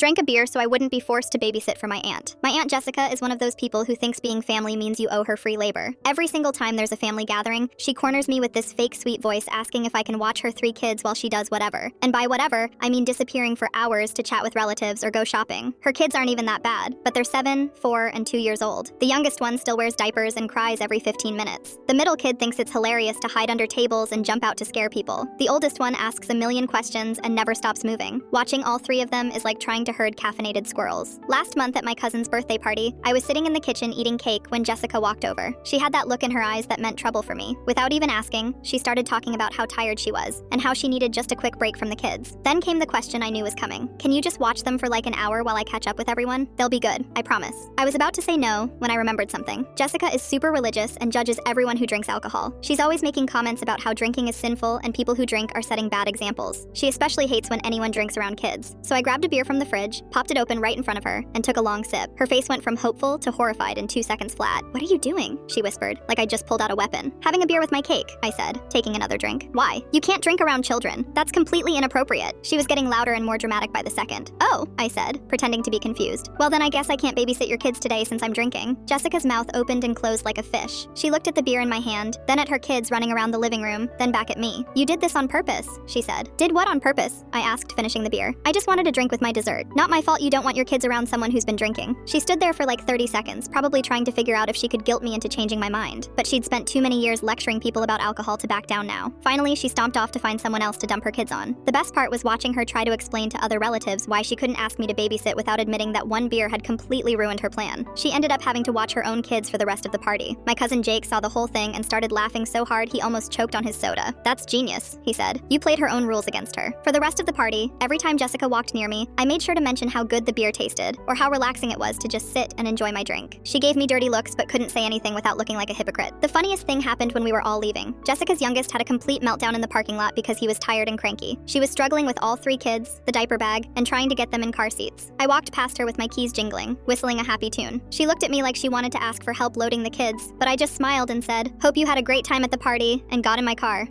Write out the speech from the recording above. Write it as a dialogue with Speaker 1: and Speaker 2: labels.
Speaker 1: Drank a beer so I wouldn't be forced to babysit for my aunt. My Aunt Jessica is one of those people who thinks being family means you owe her free labor. Every single time there's a family gathering, she corners me with this fake sweet voice asking if I can watch her 3 kids while she does whatever. And by whatever, I mean disappearing for hours to chat with relatives or go shopping. Her kids aren't even that bad, but they're 7, 4, and 2 years old. The youngest one still wears diapers and cries every 15 minutes. The middle kid thinks it's hilarious to hide under tables and jump out to scare people. The oldest one asks a million questions and never stops moving. Watching all 3 of them is like trying to herd caffeinated squirrels. Last month at my cousin's birthday party, I was sitting in the kitchen eating cake when Jessica walked over. She had that look in her eyes that meant trouble for me. Without even asking, she started talking about how tired she was and how she needed just a quick break from the kids. Then came the question I knew was coming. Can you just watch them for like an hour while I catch up with everyone? They'll be good, I promise. I was about to say no when I remembered something. Jessica is super religious and judges everyone who drinks alcohol. She's always making comments about how drinking is sinful and people who drink are setting bad examples. She especially hates when anyone drinks around kids. So I grabbed a beer from the fridge, popped it open right in front of her, and took a long sip. Her face went from hopeful to horrified in 2 seconds flat. "What are you doing?" she whispered, like I just pulled out a weapon. "Having a beer with my cake," I said, taking another drink. "Why? You can't drink around children. That's completely inappropriate." She was getting louder and more dramatic by the second. "Oh," I said, pretending to be confused. "Well then I guess I can't babysit your kids today since I'm drinking." Jessica's mouth opened and closed like a fish. She looked at the beer in my hand, then at her kids running around the living room, then back at me. "You did this on purpose," she said. "Did what on purpose?" I asked, finishing the beer. "I just wanted a drink with my dessert. Not my fault you don't want your kids around someone who's been drinking." She stood there for like 30 seconds, probably trying to figure out if she could guilt me into changing my mind. But she'd spent too many years lecturing people about alcohol to back down now. Finally, she stomped off to find someone else to dump her kids on. The best part was watching her try to explain to other relatives why she couldn't ask me to babysit without admitting that one beer had completely ruined her plan. She ended up having to watch her own kids for the rest of the party. My cousin Jake saw the whole thing and started laughing so hard he almost choked on his soda. "That's genius," he said. "You played her own rules against her." For the rest of the party, every time Jessica walked near me, I made sure to mention how good the beer tasted, or how relaxing it was to just sit and enjoy my drink. She gave me dirty looks but couldn't say anything without looking like a hypocrite. The funniest thing happened when we were all leaving. Jessica's youngest had a complete meltdown in the parking lot because he was tired and cranky. She was struggling with all 3 kids, the diaper bag, and trying to get them in car seats. I walked past her with my keys jingling, whistling a happy tune. She looked at me like she wanted to ask for help loading the kids, but I just smiled and said, "Hope you had a great time at the party," and got in my car.